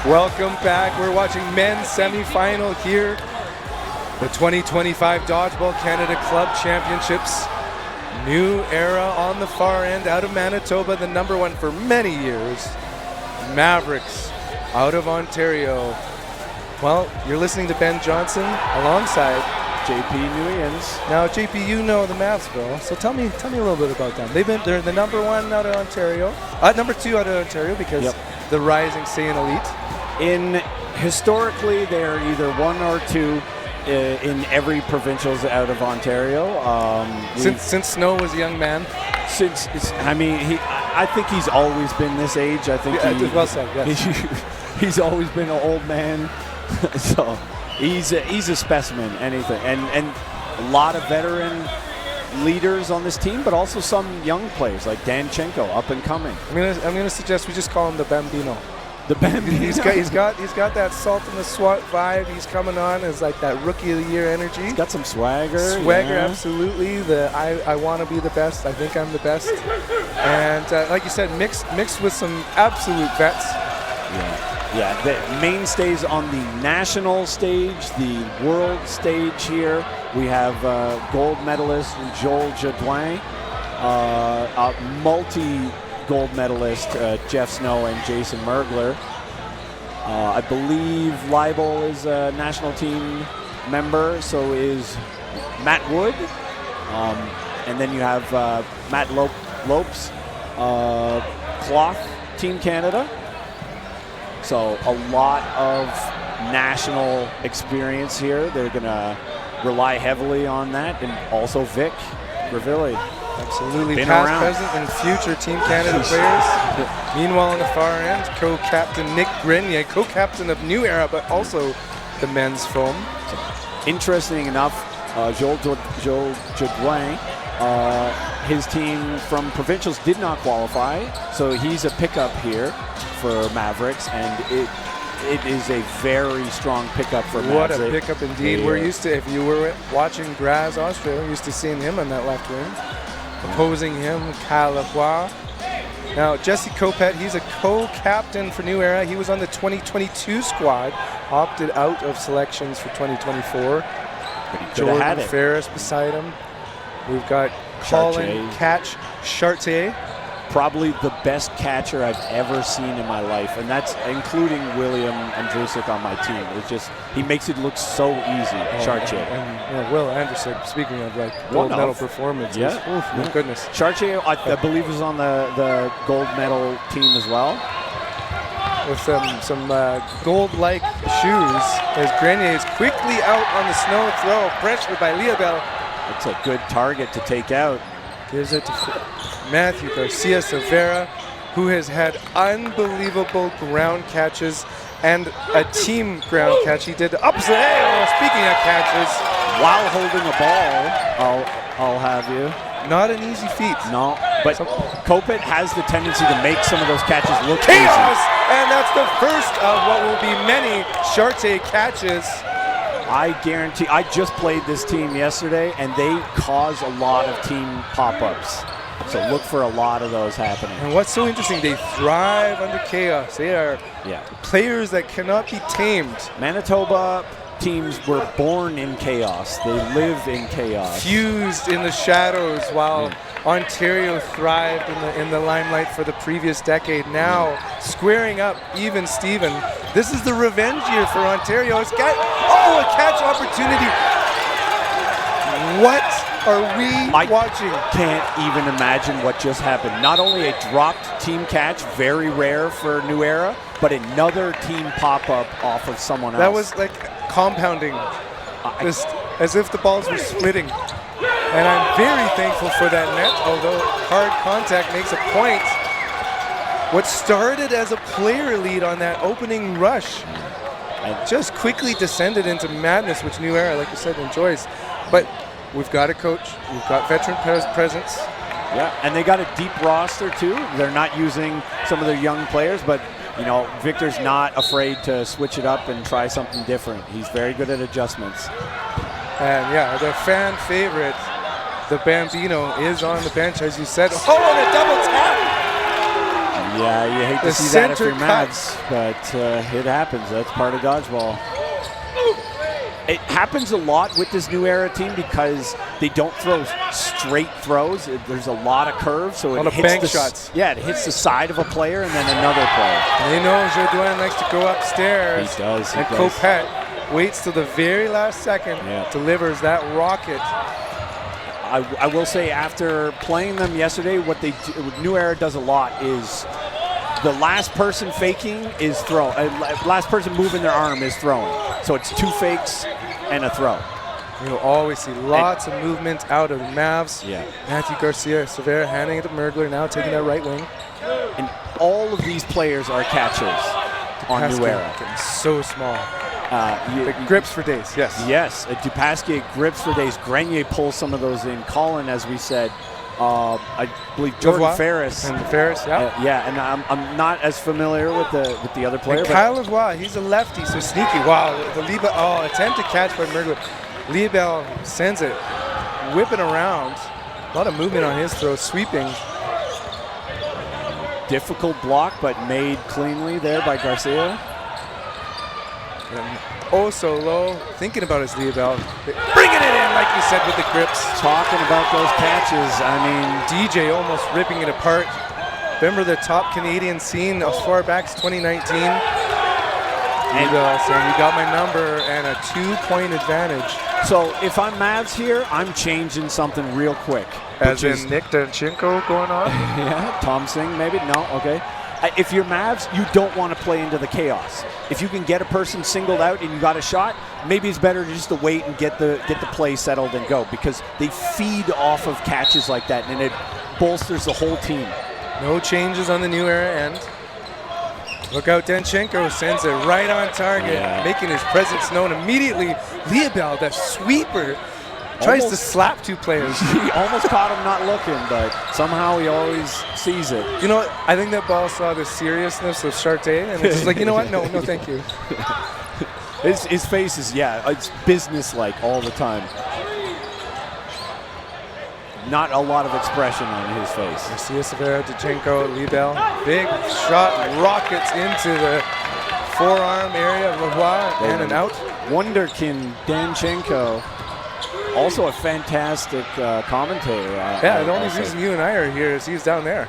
Welcome back. We're watching men's semifinal here. The 2025 Dodgeball Canada Club Championships. New Era on the far end out of Manitoba, the #1 for many years. Mavericks out of Ontario. Well, you're listening to Ben Johnson alongside JP Nguyen's. Now, JP, you know the Mavs, bro. So tell me a little bit about them. They're the #1 out of Ontario, #2 out of Ontario because the rising Saiyan elite. Historically, they're either 1 or 2 in every provincials out of Ontario. Since Snow was a young man. I think he's always been this age. I think well said, yes. he's always been an old man. So he's a specimen. Anything and a lot of veteran leaders on this team, but also some young players like Danchenko, up and coming. I'm gonna suggest we just call him the Bambino. The Bambino. He's got that salt in the SWAT vibe. He's coming on as like that rookie of the year energy. He's got some swagger. Absolutely. I want to be the best. I think I'm the best. And like you said, mixed with some absolute vets. Yeah. The mainstays on the national stage, the world stage here. We have gold medalist Joel Jadouin, a multi-gold medalist Jeff Snow and Jason Mergler. I believe Leibel is a national team member, so is Matt Wood. And then you have Matt Lopes, Cloth, Team Canada. So a lot of national experience here. They're going to rely heavily on that. And also Vic Gravilli. Absolutely. Been Past, around. present, and future Team Canada players. Meanwhile, on the far end, co-captain Nick Grenier, co-captain of New Era, but also the men's foam. Interesting enough, Joel Jadouin, his team from provincials did not qualify, so he's a pickup here for Mavericks, and it is a very strong pickup for Mavericks. What a pickup indeed. We're used to, if you were watching Graz, Austria, used to seeing him on that left wing. Opposing him, Kyle Lavoie. Now, Jesse Kopet, he's a co-captain for New Era. He was on the 2022 squad, opted out of selections for 2024. Jordan Ferris beside him. We've got Colin Catch Chartier. Probably the best catcher I've ever seen in my life, and that's including William Andrusik on my team. It's just, he makes it look so easy, Chartier. And Will Anderson, speaking of like gold medal performances. My goodness. Chartier, I believe, was on the gold medal team as well. With some gold-like shoes, as Grenier is quickly out on the snow throw, pressured by Liabel. It's a good target to take out. Gives it to Matthew Garcia Silveira, who has had unbelievable ground catches and a team ground catch. He did the opposite. Speaking of catches, while holding a ball, I'll have you. Not an easy feat. No, but Kopet has the tendency to make some of those catches look chaos, easy. And that's the first of what will be many Chartier catches. I guarantee, I just played this team yesterday, and they cause a lot of team pop-ups. So look for a lot of those happening. And what's so interesting, they thrive under chaos. They are players that cannot be tamed. Manitoba teams were born in chaos. They live in chaos. Fused in the shadows, while Ontario thrived in the limelight for the previous decade. Now squaring up, even Steven. This is the revenge year for Ontario. It's got a catch opportunity. What are we watching? Can't even imagine what just happened. Not only a dropped team catch, very rare for New Era, but another team pop-up off of someone else. That was like compounding, just as if the balls were splitting. And I'm very thankful for that net, although hard contact makes a point. What started as a player lead on that opening rush and just quickly descended into madness, which New Era, like you said, enjoys. But we've got a coach, we've got veteran presence. Yeah, and they got a deep roster too. They're not using some of their young players, but you know, Victor's not afraid to switch it up and try something different. He's very good at adjustments. And yeah, the fan favorite, the Bambino, is on the bench, as you said. Oh, and a double tap! Yeah, you hate to see that if you're Mavs, but it happens. That's part of dodgeball. It happens a lot with this new era team because they don't throw straight throws. There's a lot of curves, so it hits bank shots. Yeah, it hits the side of a player and then another player. And you know, Jourdain likes to go upstairs. He does. And Copette waits till the very last second, delivers that rocket. I will say, after playing them yesterday, what New Era does a lot is the last person faking is throw. Last person moving their arm is throwing. So it's 2 fakes and a throw. You'll always see lots of movement out of the Mavs. Yeah. Matthew Garcia, Severa handing it to Mergler, now taking that right wing. And all of these players are catchers on New Era. Getting so small. Grips for days, yes. Yes, Dupasquier grips for days. Grenier pulls some of those in. Colin, as we said, I believe Jordan Ferris. And Ferris, yeah, and I'm not as familiar with the other player. And Kyle Lavoie, he's a lefty, so sneaky. Wow, the Liebel, attempt to catch by Mergler. Liebel sends it, whipping around. A lot of movement on his throw, sweeping. Difficult block, but made cleanly there by Garcia. And oh so low, thinking about his Liebel. Bringing it in, like you said, with the grips. Talking about those catches, I mean, DJ almost ripping it apart. Remember the top Canadian scene as far back as 2019? And saying, you got my number, and a 2-point advantage. So if I'm Mavs here, I'm changing something real quick. As in Nick Danchenko going on? Yeah, Tom Singh maybe? No, okay. If you're Mavs, you don't want to play into the chaos. If you can get a person singled out and you got a shot, maybe it's better just to wait and get the play settled and go, because they feed off of catches like that, and it bolsters the whole team. No changes on the New Era end. Look out, Danchenko sends it right on target, making his presence known immediately. Liebel, that sweeper, tries to slap 2 players. He almost caught him not looking, but somehow he always sees it. You know what? I think that ball saw the seriousness of Chartier, and it's just like, you know what? No, thank you. His face is, it's business-like all the time. Not a lot of expression on his face. Garcia, Severa, Danchenko, Liebel. Big shot rockets into the forearm area of Lavoie, and an out. Wonderkin Danchenko. Also a fantastic commentator. The only reason you and I are here is he's down there.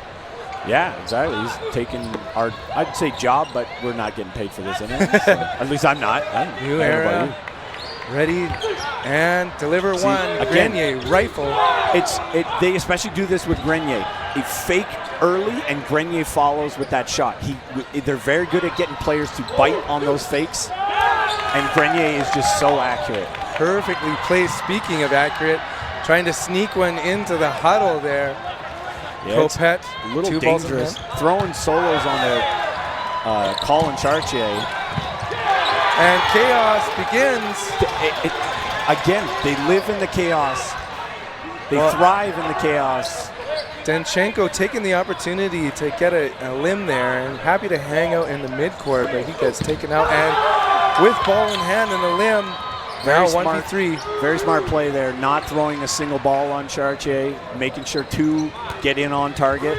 Yeah, exactly. He's taking our, I'd say, job, but we're not getting paid for this anyway. So at least I'm not. New Era, ready, and deliver one. Again, Grenier, rifle. They especially do this with Grenier. A fake early, and Grenier follows with that shot. They're very good at getting players to bite on those fakes, and Grenier is just so accurate. Perfectly placed. Speaking of accurate, trying to sneak one into the huddle there. Yeah, Copette, a little dangerous. Throwing solos on the Colin Chartier. And chaos begins. Again, they live in the chaos. They thrive in the chaos. Danchenko taking the opportunity to get a limb there, and happy to hang out in the midcourt, but he gets taken out. And with ball in hand and the limb, now 1v3. Very smart play there, not throwing a single ball on Chartier, making sure 2 get in on target.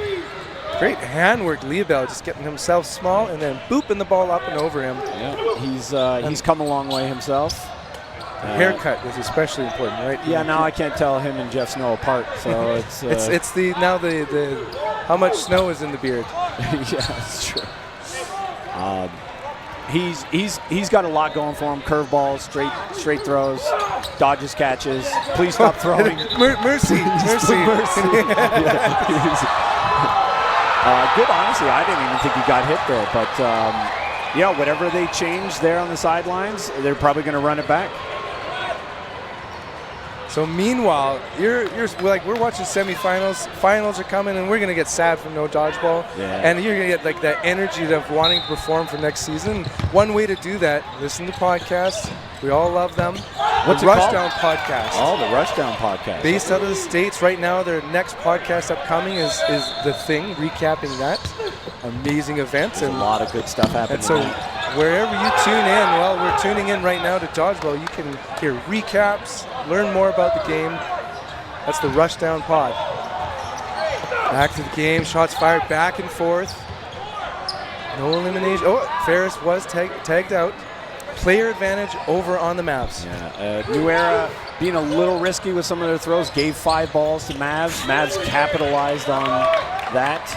Great handwork, Liebel, just getting himself small and then booping the ball up and over him. Yeah, he's come a long way himself. The haircut was especially important, right? Yeah, now I can't tell him and Jeff Snow apart, so it's it's the how much snow is in the beard. Yeah, that's true. He's got a lot going for him. Curveballs, straight throws, dodges catches. Please stop throwing. Mercy. Good, honestly. I didn't even think he got hit there, but whatever they change there on the sidelines, they're probably going to run it back. So meanwhile, you're like, we're watching semifinals. Finals are coming, and we're gonna get sad from no dodgeball. Yeah. And you're gonna get like that energy of wanting to perform for next season. One way to do that: listen to podcasts. We all love them. What's the Rushdown Podcast? Oh, the Rushdown Podcast. Based out of the States right now. Their next podcast upcoming is The Thing, recapping that amazing event. There's a lot of good stuff happening. And so wherever you tune in, well, we're tuning in right now to Dodgeball. You can hear recaps, learn more about the game. That's the Rushdown Pod. Back to the game, shots fired back and forth. No elimination. Oh, Ferris was tagged out. Player advantage over on the Mavs. Yeah, New Era being a little risky with some of their throws, gave 5 balls to Mavs. Mavs capitalized on that.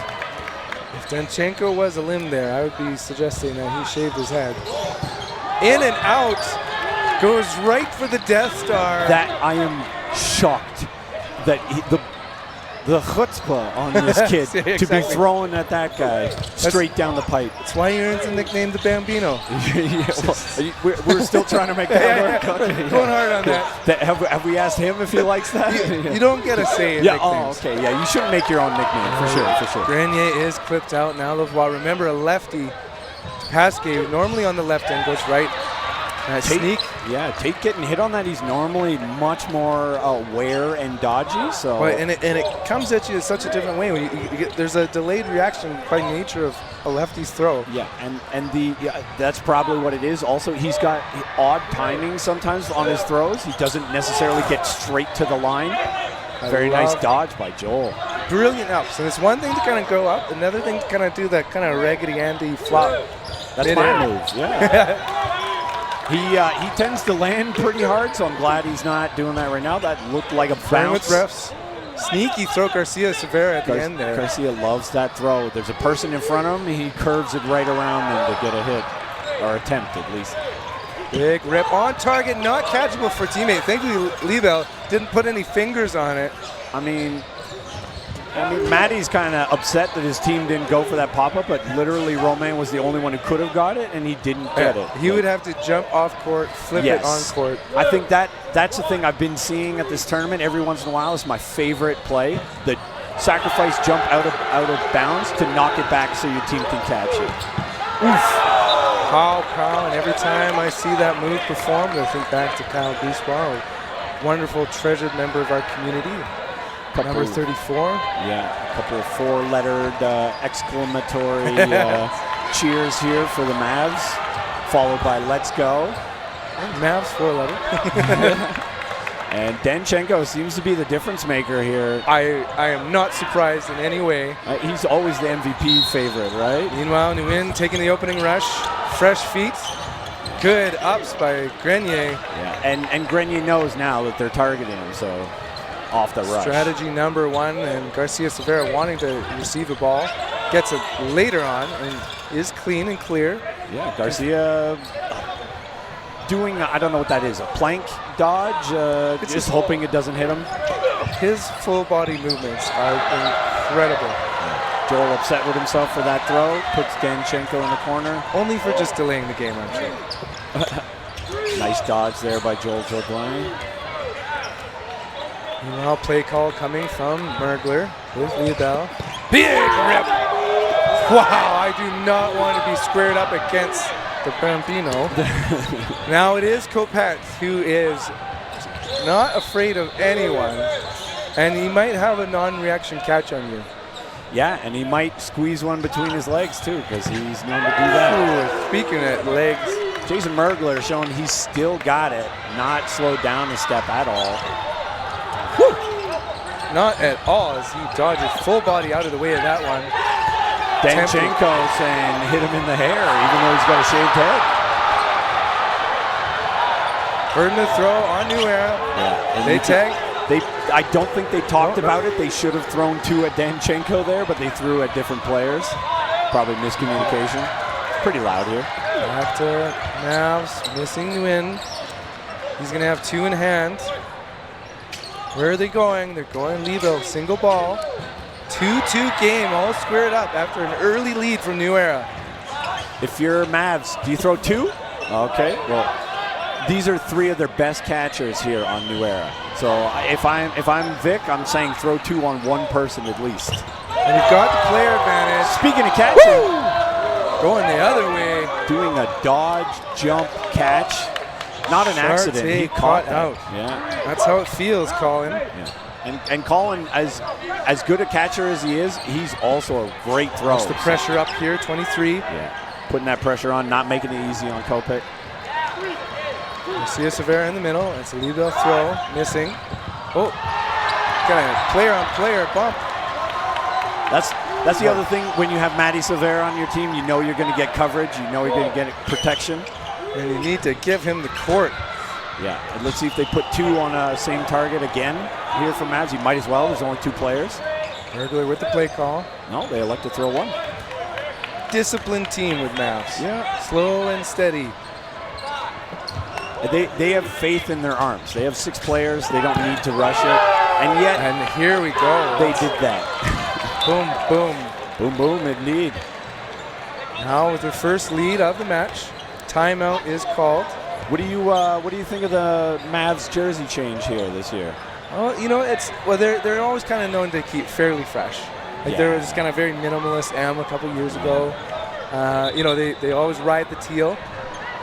If Danchenko was a limb there, I would be suggesting that he shaved his head. In and out. Goes right for the Death Star. That I am shocked that the chutzpah on this kid Yeah, to be exactly. throwing at that guy straight down the pipe. That's why he earns the nickname the Bambino. Yeah, well, we're still trying to make that work. Okay, Going hard on that. Have we asked him if he likes that? You don't get a say in Yeah, nicknames. oh, okay. Yeah, you shouldn't make your own nickname, for sure. Grenier is clipped out now. Lavoie, remember, a lefty. Pasquet, normally on the left end, goes right. Tate, sneak. Yeah, Tate getting hit on that. He's normally much more aware and dodgy. So, Well, and it comes at you in such a different way. When you get, there's a delayed reaction by nature of a lefty's throw. yeah, and that's probably what it is. Also, he's got odd timing sometimes on his throws. He doesn't necessarily get straight to the line. Very nice dodge by Joel. Brilliant ups. And it's one thing to kind of go up, another thing to kind of do that kind of Raggedy Andy flop. That's my move. Yeah. He tends to land pretty hard, so I'm glad he's not doing that right now. That looked like a bounce. Refs. Sneaky throw Garcia Severa at the end there. Garcia loves that throw. There's a person in front of him. He curves it right around them to get a hit, or attempt at least. Big rip on target, not catchable for teammate. Thankfully, Liebel didn't put any fingers on it. I mean, Matty's kind of upset that his team didn't go for that pop-up, but literally Romain was the only one who could have got it, and he didn't get it. He would have to jump off court, flip it on court. I think that's the thing I've been seeing at this tournament every once in a while is my favorite play, the sacrifice jump out of bounds to knock it back so your team can catch it. Oof. Kyle, and every time I see that move performed, I think back to Kyle Boussois, a wonderful, treasured member of our community. Number 34. Yeah, a couple of 4-lettered exclamatory cheers here for the Mavs, followed by "Let's go." Mavs 4-letter. And Danchenko seems to be the difference maker here. I am not surprised in any way. He's always the MVP favorite, right? Meanwhile, Nguyen taking the opening rush, fresh feet. Good ups by Grenier. Yeah, and Grenier knows now that they're targeting him, so off the rush. Strategy number 1, and Garcia Severa wanting to receive a ball. Gets it later on and is clean and clear. Yeah, Garcia doing, I don't know what that is, a plank dodge, just hoping it doesn't hit him. His full body movements are incredible. Joel upset with himself for that throw, puts Danchenko in the corner. Only for just delaying the game, I'm sure. Nice dodge there by Joel Jourdain. Meanwhile, play call coming from Mergler with Liebel. Big rip! Wow, I do not want to be squared up against the Bambino. Now it is Copet who is not afraid of anyone, and he might have a non-reaction catch on you. Yeah, and he might squeeze one between his legs too, because he's known to do that. Ooh, speaking of legs, Jason Mergler showing he's still got it, not slowed down a step at all. Whew. Not at all, as he dodges full body out of the way of that one. Danchenko saying hit him in the hair, even though he's got a shaved head. Burden to throw on New Era. Yeah, they tag. I don't think they talked about it. They should have thrown 2 at Danchenko there, but they threw at different players. Probably miscommunication. Pretty loud here. Back to Mavs, missing Nguyen. He's going to have 2 in hand. Where are they going? They're going Liebel, single ball. 2-2 game, all squared up after an early lead from New Era. If you're Mavs, do you throw 2? Okay, well, these are 3 of their best catchers here on New Era. So if I'm Vic, I'm saying throw 2 on one person at least. And you've got the player advantage. Speaking of catching, going the other way. Doing a dodge, jump, catch. Not an accident. He caught out. Yeah. That's how it feels, Colin. Yeah. And Colin, as good a catcher as he is, he's also a great thrower. Watch the pressure up here, 23. Yeah. Putting that pressure on, not making it easy on Kopech. Garcia Severa in the middle. It's a Liebel throw, missing. Oh, got a player on player bump. That's That's the other thing. When you have Matty Silvera on your team, you know you're going to get coverage. You know you're going to get protection. And you need to give him the court. Yeah. And let's see if they put 2 on a same target again here for Mavs. You might as well. There's only 2 players. Mergler with the play call. No, they elect to throw 1. Disciplined team with Mavs. Yeah. Slow and steady. They have faith in their arms. They have 6 players. They don't need to rush it. And yet, And here we go. they did that. Boom, boom. Boom, boom, indeed. Now with their first lead of the match, timeout is called. What do you think of the Mavs jersey change here this year? Oh, they're always kind of known to keep fairly fresh. Like there was kind of very minimalist a couple years ago. They always ride the teal.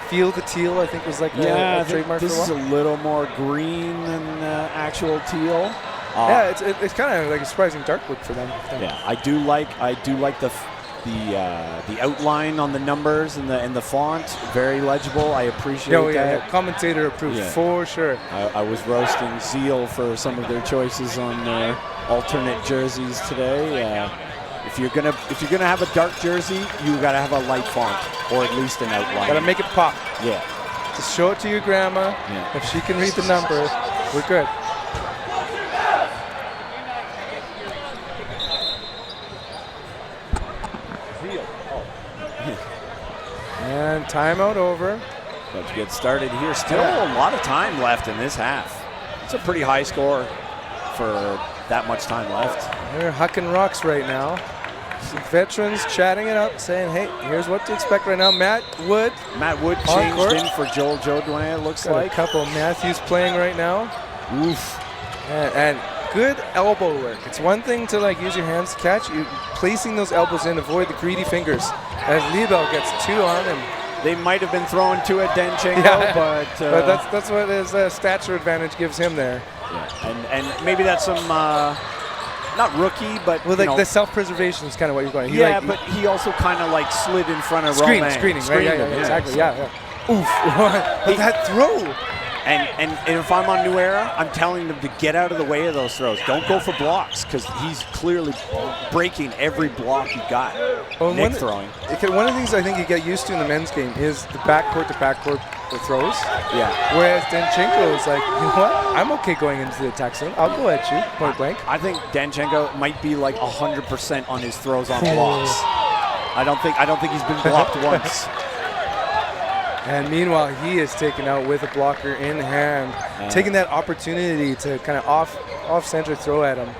Feel the teal, I think, was like a trademark for a while. This is a little more green than actual teal. Yeah, it's kind of like a surprising dark look for them. Yeah, I do like the outline on the numbers and the font. Very legible. I appreciate that. Yeah, commentator approved for sure. I was roasting Zeal for some of their choices on their alternate jerseys today. If you're gonna have a dark jersey, you gotta have a light font or at least an outline. Gotta make it pop. Yeah. Just show it to your grandma. Yeah. If she can read the number, we're good. And timeout over. About to get started here. Still a lot of time left in this half. It's a pretty high score for that much time left. They're hucking rocks right now. Some veterans chatting it up, saying, hey, here's what to expect right now. Matt Wood changed in for Joel Jodoin, it looks like. A couple Matthews playing right now. Oof. And good elbow work. It's one thing to use your hands to catch. You placing those elbows in, avoid the greedy fingers. As Liebel gets 2 on him. They might have been throwing 2 at Danchenko, but that's what his stature advantage gives him there. Yeah, and maybe that's some not rookie, but the self-preservation is kind of what you're going. But he also kind of slid in front of screening, Romain. right? Yeah, exactly. Yeah. Oof! But that throw. And if I'm on New Era, I'm telling them to get out of the way of those throws. Don't go for blocks because he's clearly breaking every block he got. Nick throwing. One of the things I think you get used to in the men's game is the backcourt to backcourt throws. Yeah. Whereas Danchenko is like, you know what? I'm okay going into the attack zone. I'll go at you, point blank. I think Danchenko might be 100% on his throws on blocks. I don't think he's been blocked once. And meanwhile, he is taken out with a blocker in hand, taking that opportunity to kind of off-center throw at him.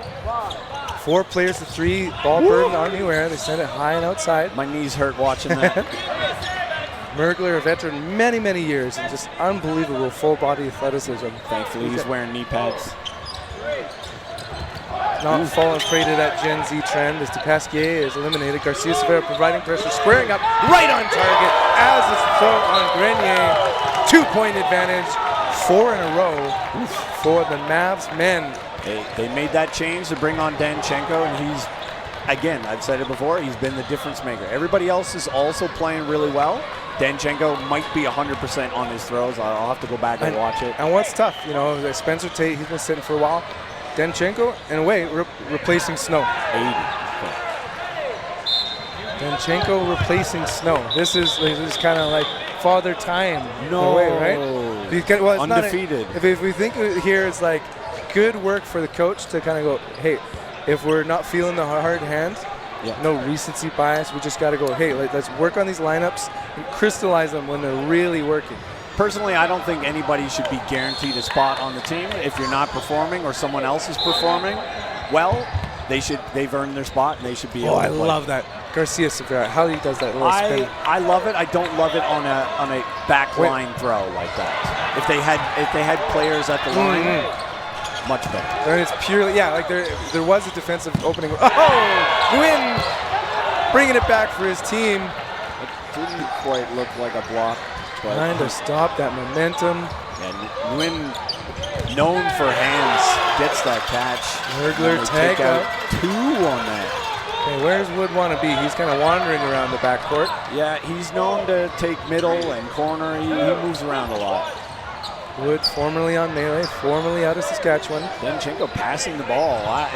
4 players to 3, ball burden on New Era. They send it high and outside. My knees hurt watching that. Mergler, a veteran many, many years, and just unbelievable full-body athleticism. Thankfully, he's wearing knee pads. Not falling prey to that Gen Z trend as DePasquier is eliminated. Garcia Severa providing pressure, squaring up right on target as this throw on Grenier. 2-point advantage, 4 in a row for the Mavs men. They made that change to bring on Danchenko, and he's, again, I've said it before, he's been the difference maker. Everybody else is also playing really well. Danchenko might be 100% on his throws. I'll have to go back and watch it. And what's tough, Spencer Tate, he's been sitting for a while. Danchenko, in a way, replacing Snow. 80. Danchenko replacing Snow. This is kind of like father time in a way, right? It's undefeated. If we think here, it's like good work for the coach to kind of go, hey, if we're not feeling the hard hand, no recency bias, we just got to go, hey, let's work on these lineups and crystallize them when they're really working. Personally, I don't think anybody should be guaranteed a spot on the team. If you're not performing or someone else is performing well, they've earned their spot and they should be able to play. I love that. Garcia Severa, how he does that little spin. I love it. I don't love it on a back line throw like that. If they had players at the line, much better. And it's purely, there was a defensive opening. Oh, Nguyen bringing it back for his team. It didn't quite look like a block. Trying to stop that momentum. And Nguyen, known for hands, gets that catch. Mergler tag out. 2 on that. Okay, where's Wood want to be? He's kind of wandering around the backcourt. Yeah, he's known to take middle and corner. He moves around a lot. Wood formerly on Melee, formerly out of Saskatchewan. Danchenko passing the ball. I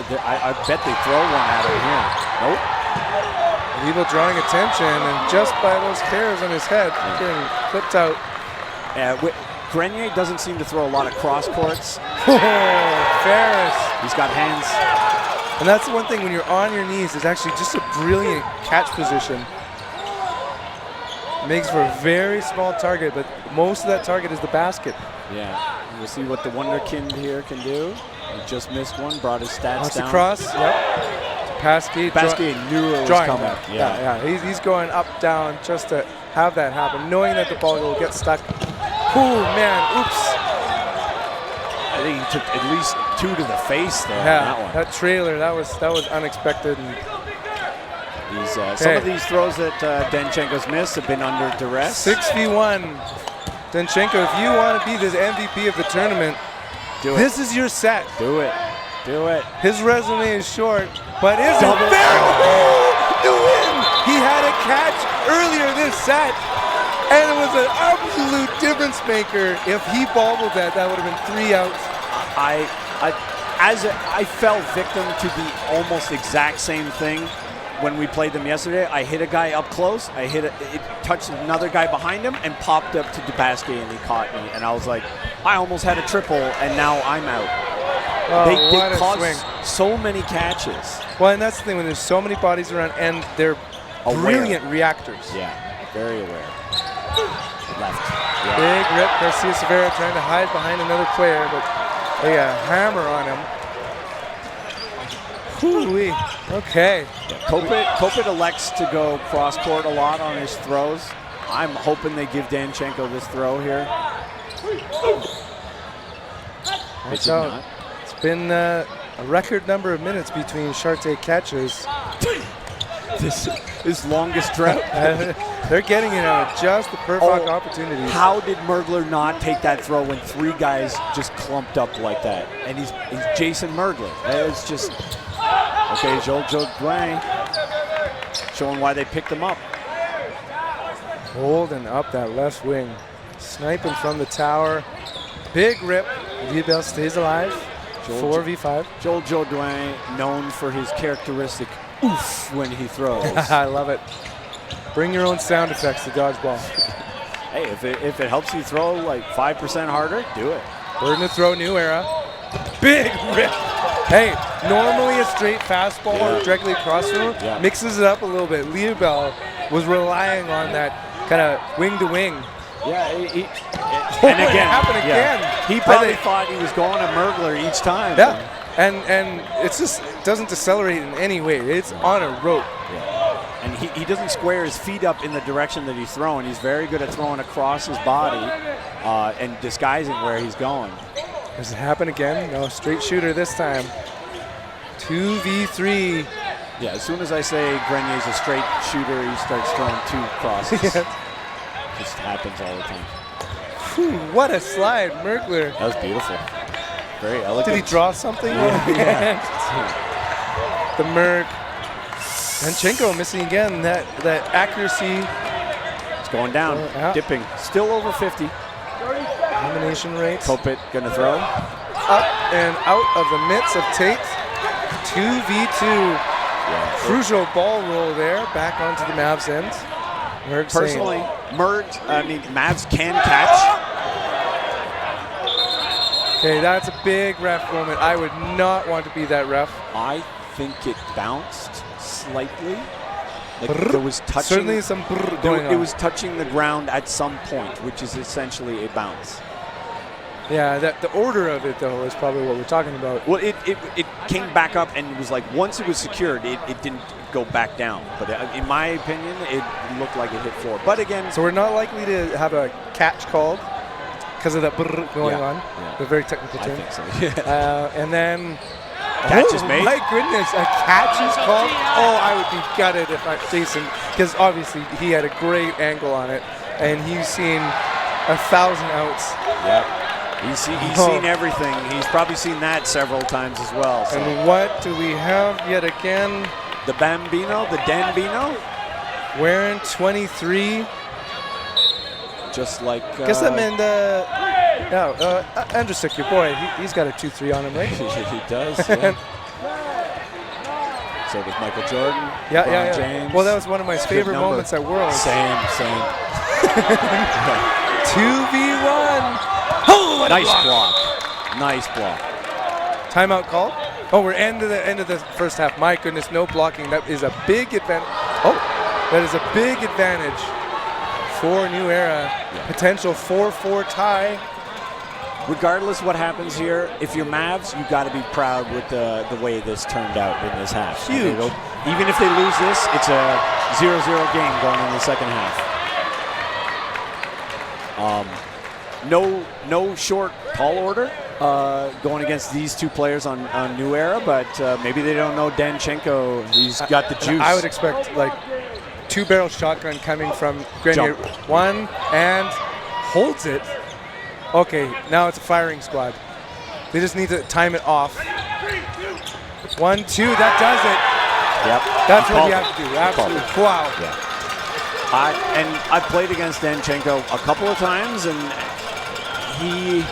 bet they throw one at him here. Nope. Evil drawing attention, and just by those hairs on his head, getting clipped out. Grenier doesn't seem to throw a lot of cross courts. Oh, Ferris. He's got hands. And that's the one thing, when you're on your knees, it's actually just a brilliant catch position. Makes for a very small target, but most of that target is the basket. Yeah, we'll see what the Wonderkind here can do. He just missed one, brought his stats down. Across, yep. Pasquet knew it was coming. Yeah. He's going up, down, just to have that happen, knowing that the ball will get stuck. Oh, man, oops. I think he took at least 2 to the face there. Yeah, on that one. that trailer, that was unexpected. And some of these throws that Danchenko's missed have been under duress. 6v1. Danchenko, if you want to be the MVP of the tournament, this is your set. Do it. Do it. His resume is short, but isn't there? The win! He had a catch earlier this set, and it was an absolute difference maker. If he bobbled that would have been 3 outs. I fell victim to the almost exact same thing when we played them yesterday. I hit a guy up close. It touched another guy behind him and popped up to Dubasky, and he caught me. And I was like, I almost had a triple, and now I'm out. Oh, they caused so many catches. Well, and that's the thing, when there's so many bodies around, and they're brilliant reactors. Yeah, very aware. Left. Yeah. Big rip. Garcia Severa trying to hide behind another player, but they got a hammer on him. Whoo-wee. Okay. Yeah, Kopit elects to go cross court a lot on his throws. I'm hoping they give Danchenko this throw here. Watch out. It's been a record number of minutes between Charte catches. His longest drought. They're getting it at just the perfect opportunities. How did Mergler not take that throw when 3 guys just clumped up like that? And he's Jason Mergler. It's just... Okay, Joel Dwayne showing why they picked him up. Holding up that left wing. Sniping from the tower. Big rip. Liebel stays alive. 4v5. Joel Dwayne, known for his characteristic oof when he throws. I love it. Bring your own sound effects to Dodgeball. Hey, if it helps you throw like 5% harder, do it. Burden to throw, new era. Big rip. Hey, normally a straight fastball directly across the room mixes it up a little bit. Liebel was relying on that kind of wing to wing. Yeah, and again, it happened again. He probably thought he was going to Mergler each time. Yeah, and it's just doesn't decelerate in any way. It's on a rope. Yeah. And he doesn't square his feet up in the direction that he's throwing. He's very good at throwing across his body and disguising where he's going. Does it happen again? No, straight shooter this time. 2v3. Yeah, as soon as I say Grenier's a straight shooter, he starts throwing 2 crosses. Just happens all the time. Whew, what a slide, Mergler. That was beautiful. Very elegant. Did he draw something? Yeah. The Merg. Danchenko missing again. That accuracy. It's going down, dipping. Still over 50. Elimination rate. Kopit gonna throw. Up and out of the mitts of Tate. 2v2. Yeah. Crucial ball roll there. Back onto the Mavs end. Merg personally, Mavs can catch. Okay, that's a big ref moment. I would not want to be that ref. I think it bounced slightly. Like there was touching. Certainly some going on. It was touching the ground at some point, which is essentially a bounce. Yeah, the order of it, though, is probably what we're talking about. Well, it came back up and it was like once it was secured, it didn't go back down. But in my opinion, it looked like it hit floor. But again, so we're not likely to have a catch called because of that going on. Yeah. The very technical term. I think so. Yeah. And then catch is made. My goodness, a catch is called. Oh, I would be gutted if Jason, because obviously he had a great angle on it, and he's seen 1,000 outs. Yep. He's seen everything. He's probably seen that several times as well. So. And what do we have yet again? The Bambino, the Danbino. Wearing 23. Just like... Guess that meant... Andrusik, your boy, he's got a 2-3 on him, right? He does, yeah. So does Michael Jordan. Yeah, LeBron James. Well, that was one of my favorite number. moments at Worlds. Same. 2v1. Oh, what a Nice block. Timeout call. Oh, we're end of the first half. My goodness, no blocking. That is a big advantage. Oh, that is a big advantage for New Era. Yeah. Potential 4-4 tie. Regardless what happens here, if you're Mavs, you got to be proud with the way this turned out in this half. Huge. Even if they lose this, it's a 0-0 game going in the second half. No short tall order going against these two players on New Era, but maybe they don't know Danchenko. He's got the juice. I would expect like 2-barrel shotgun coming from Grenier. Jump. One and holds it. Okay, now it's a firing squad. They just need to time it off. 1-2, that does it. Yep. That's what you have to do. Absolutely. Wow. Yeah. I've played against Danchenko a couple of times, and he,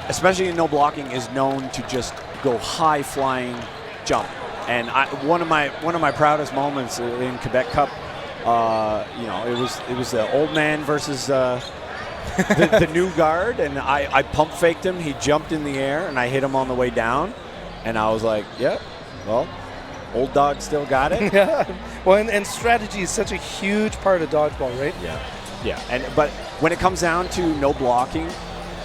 especially in no blocking, is known to just go high flying jump. And one of my proudest moments in Quebec Cup, it was the old man versus the new guard, and I pump faked him. He jumped in the air, and I hit him on the way down, and I was like, yeah, well, old dog still got it. Yeah. Well, and strategy is such a huge part of dodgeball, right? Yeah. But when it comes down to no blocking,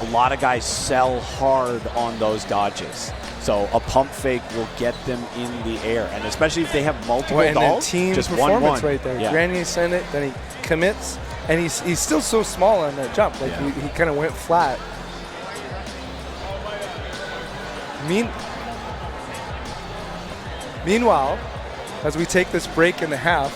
a lot of guys sell hard on those dodges. So a pump fake will get them in the air, and especially if they have multiple and dolls, team just performance 1-1 right there. Yeah. Grenier sent it, then he commits, and he's still so small on that jump. Like he kind of went flat. Meanwhile, as we take this break in the half,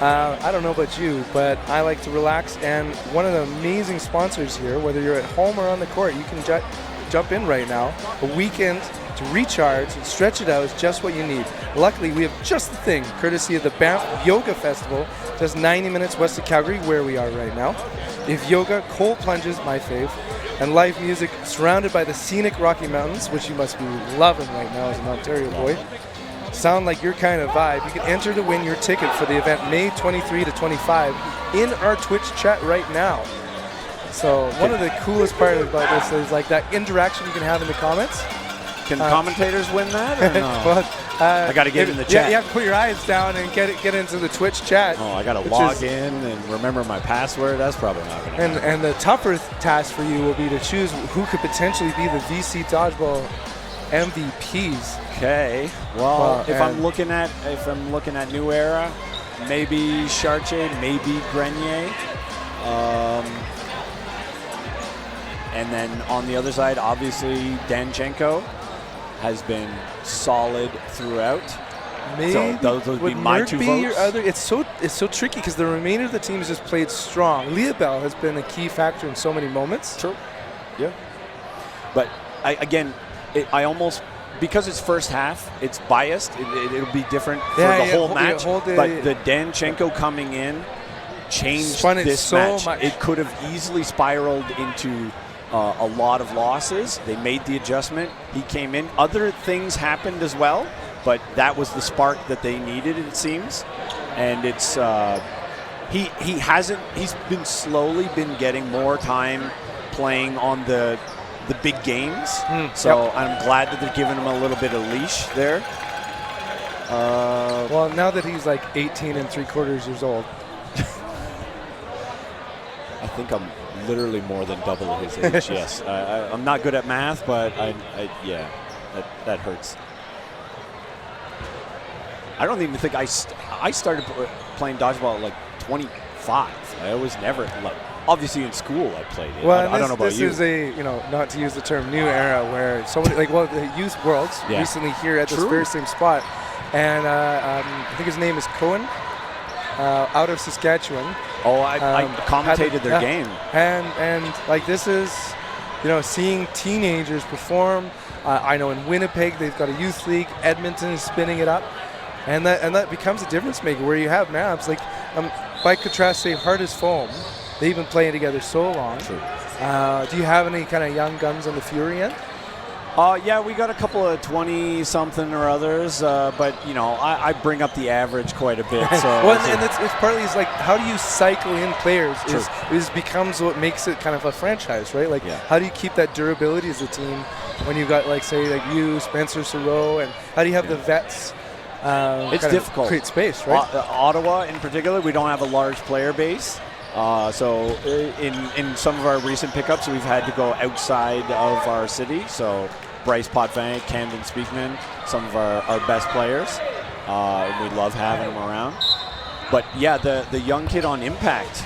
I don't know about you, but I like to relax. And one of the amazing sponsors here, whether you're at home or on the court, you can jump in right now. A weekend to recharge and stretch it out is just what you need. Luckily, we have just the thing, courtesy of the Banff Yoga Festival, just 90 minutes west of Calgary, where we are right now. If yoga, cold plunges, my fave, and live music surrounded by the scenic Rocky Mountains, which you must be loving right now as an Ontario boy, sound like your kind of vibe, you can enter to win your ticket for the event May 23 to 25 in our Twitch chat right now. So one of the coolest parts about this is like that interaction you can have in the comments. Can commentators win that? Or no? Well, I got to get in the chat. Yeah, you have to put your eyes down and get into the Twitch chat. Oh, I got to log in and remember my password. That's probably not going to happen. And the tougher task for you will be to choose who could potentially be the VC Dodgeball MVPs. Okay. Well, if I'm looking at New Era, maybe Chartier, maybe Grenier. And then on the other side, obviously Danchenko has been solid throughout. Maybe so those would be my two votes. It's so tricky because the remainder of the team has just played strong. Leobel has been a key factor in so many moments. True. Yeah. But I almost, because it's first half, it's biased. It'll be different for the whole match. But the Danchenko coming in changed this match. It could have easily spiraled into a lot of losses. They made the adjustment. He came in. Other things happened as well, but that was the spark that they needed, it seems. And it's he's been slowly getting more time playing on the big games. So I'm glad that they're giving him a little bit of leash there. Well, now that he's like 18 3/4 years old. I think I'm literally more than double his age. Yes, I'm not good at math, but that hurts. I don't even think I started playing dodgeball at like 25. I was never like, obviously in school I played it. Well, I don't know about you. This is not to use the term new era, where so many the Youth Worlds recently here at this very same spot, and I think his name is Cohen, out of Saskatchewan. Oh, I commentated their game. And like this is, seeing teenagers perform. I know in Winnipeg they've got a youth league. Edmonton is spinning it up, and that becomes a difference maker where you have Mavs like by contrast, say Hard as Foam. They've been playing together so long. True. Do you have any kind of young guns on the Fury end? Yeah, we got a couple of 20-something or others, but, you know, I bring up the average quite a bit. So well, and it's partly is like, how do you cycle in players is becomes what makes it kind of a franchise, right? Like, how do you keep that durability as a team when you've got, like, say, like you, Spencer Sereau, and how do you have the vets it's difficult. Create space, right? Ottawa, in particular, we don't have a large player base. So in some of our recent pickups, we've had to go outside of our city. So Bryce Potvin, Camden Speakman, some of our best players. And we love having them around. But yeah, the young kid on Impact,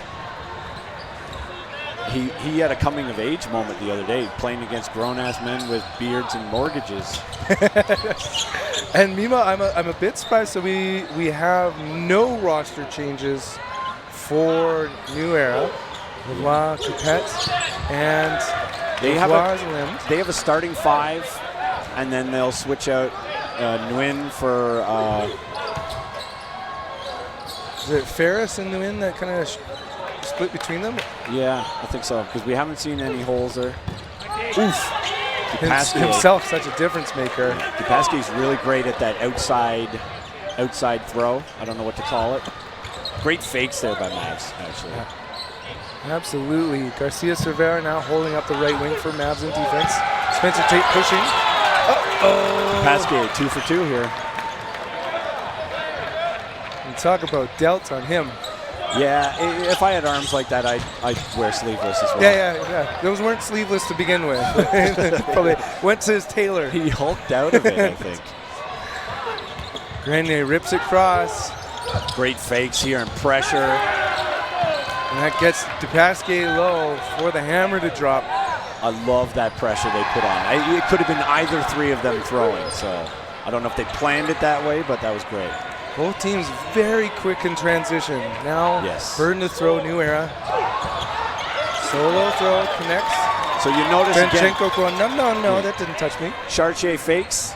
he had a coming of age moment the other day, playing against grown-ass men with beards and mortgages. And Mima, I'm a bit surprised. So we have no roster changes for New Era. Leroy, Coupette, and they have a starting 5, and then they'll switch out Nguyen for. Is it Ferris and Nguyen that kind of split between them? Yeah, I think so, because we haven't seen any holes there. Oof. Himself such a difference maker. Dupasquet's really great at that outside throw. I don't know what to call it. Great fakes there by Mavs, actually. Yeah. Absolutely. Garcia Cervera now holding up the right wing for Mavs in defense. Spencer Tate pushing. Uh-oh. Dupasquet 2 for 2 here. And talk about delts on him. Yeah, if I had arms like that, I'd wear sleeveless as well. Yeah. Those weren't sleeveless to begin with. Probably went to his tailor. He hulked out of it, I think. Grenier rips it cross. Great fakes here and pressure. And that gets Dupasquet low for the hammer to drop. I love that pressure they put on. It could have been either 3 of them throwing, so I don't know if they planned it that way, but that was great. Both teams very quick in transition. Now, burden to throw, New Era. Solo throw connects. So you notice Benchenko going, no, that didn't touch me. Chartier fakes,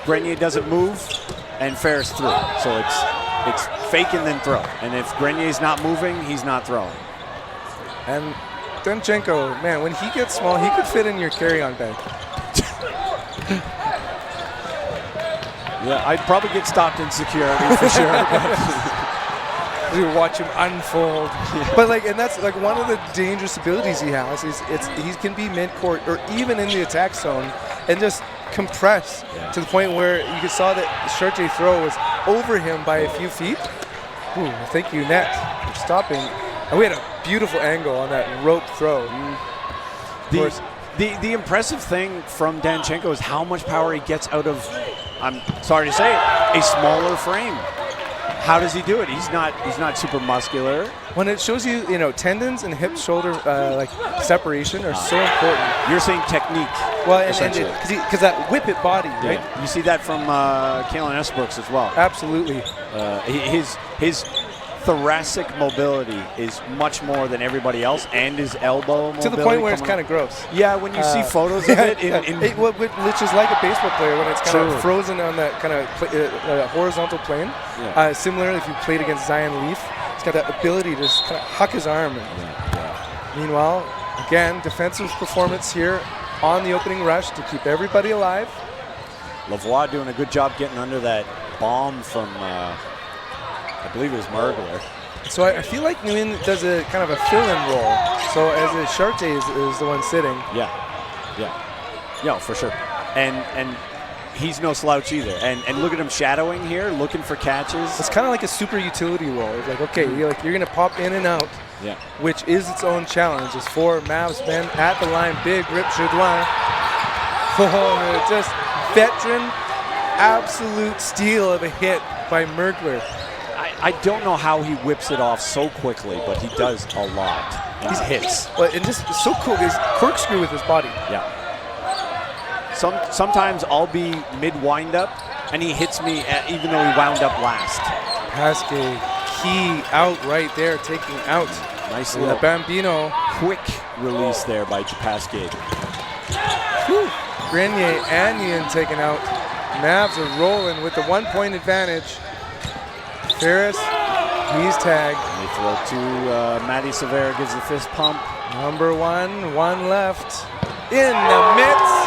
Grenier doesn't move, and Ferris through. So it's fake and then throw. And if Grenier's not moving, he's not throwing. And Benchenko, man, when he gets small, he could fit in your carry-on bag. Yeah, I'd probably get stopped in security for sure. You watch him unfold. But and that's like one of the dangerous abilities he has is he can be mid-court or even in the attack zone and just compress to the point where you saw that Chartier throw was over him by a few feet. Ooh, thank you, Net, for stopping. And we had a beautiful angle on that rope throw. The impressive thing from Danchenko is how much power he gets out of, I'm sorry to say it, a smaller frame. How does he do it? He's not super muscular. When it shows you, tendons and hip shoulder separation are so important. You're saying technique. Well, because that whip it body, right? You see that from Kalen Esbrooks as well. Absolutely. His thoracic mobility is much more than everybody else, and his elbow mobility. To the point where it's kind of gross. Yeah, when you see photos of it. Which is like a baseball player when it's kind of frozen on that kind of horizontal plane. Yeah. Similarly, if you played against Zion Leaf, he's got that ability to just kind of huck his arm. Meanwhile, again, defensive performance here on the opening rush to keep everybody alive. Lavoie doing a good job getting under that bomb from... I believe it was Mergler. So I feel like Nguyen does a kind of a fill-in role. So as Chartier is the one sitting. Yeah, for sure. And he's no slouch either. And look at him shadowing here, looking for catches. It's kind of like a super utility role. It's like, okay, you're going to pop in and out, which is its own challenge. It's 4 Mavs men at the line, big rip Jourdain. Oh, just veteran, absolute steal of a hit by Mergler. I don't know how he whips it off so quickly, but he does a lot. He hits. Well, and just so cool. He's corkscrew with his body. Yeah. Sometimes I'll be mid-wind-up, and he hits me even though he wound up last. Pasquet, key out right there, taking out. Nice little Bambino. Quick release there by Pasquet. Grenier and Nguyen taken out. Mavs are rolling with the 1-point advantage. Ferris, he's tagged. And they throw to Matty Severa, gives the fist pump. Number 1, 1 left. In the midst.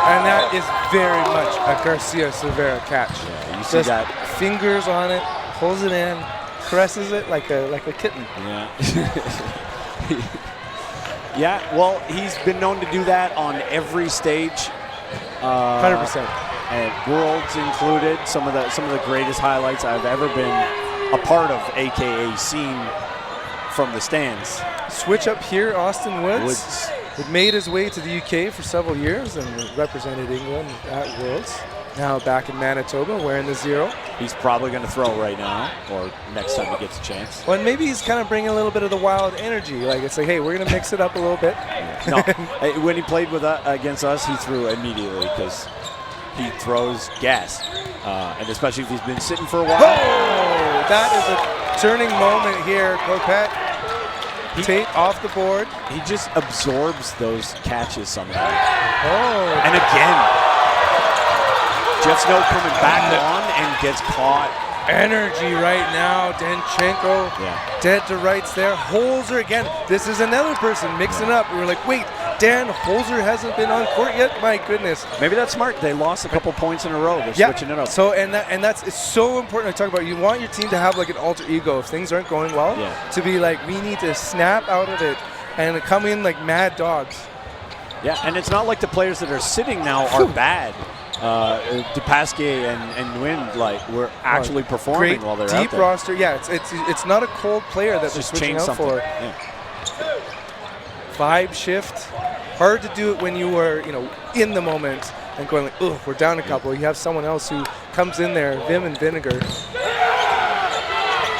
And that is very much a Garcia Silveira catch. Yeah, you see Just that. fingers on it, pulls it in, caresses it like a kitten. Yeah. Yeah, well, he's been known to do that on every stage. 100%. And Worlds included. Some of the greatest highlights I've ever been a part of, AKA seen from the stands. Switch up here, Austin Woods. Had made his way to the UK for several years and represented England at Worlds. Now back in Manitoba, wearing the 0. He's probably going to throw right now, or next time he gets a chance. Well, and maybe he's kind of bringing a little bit of the wild energy. Like, it's like, hey, we're going to mix it up a little bit. No, when he played with against us, he threw immediately because he throws gas, and especially if he's been sitting for a while. Oh, that is a turning moment here, Coquette. Tate off the board. He just absorbs those catches somehow. Oh. And again, Jeff Snow coming back on and gets caught. Energy right now. Danchenko dead to rights there. Holzer again. This is another person mixing up. We were like, wait, Dan Holzer hasn't been on court yet? My goodness. Maybe that's smart. They lost a couple points in a row. They're switching it up. So it's so important to talk about. You want your team to have like an alter ego if things aren't going well. To be like, we need to snap out of it and come in like mad dogs. Yeah, and it's not like the players that are sitting now are bad. Dupasquier and Nguyen, like, were actually performing while they're out there. Deep roster. Yeah, it's not a cold player that they're switching out for. Yeah. Vibe shift. Hard to do it when you were, in the moment and going like, oh, we're down a couple. You have someone else who comes in there, Vim and Vinegar.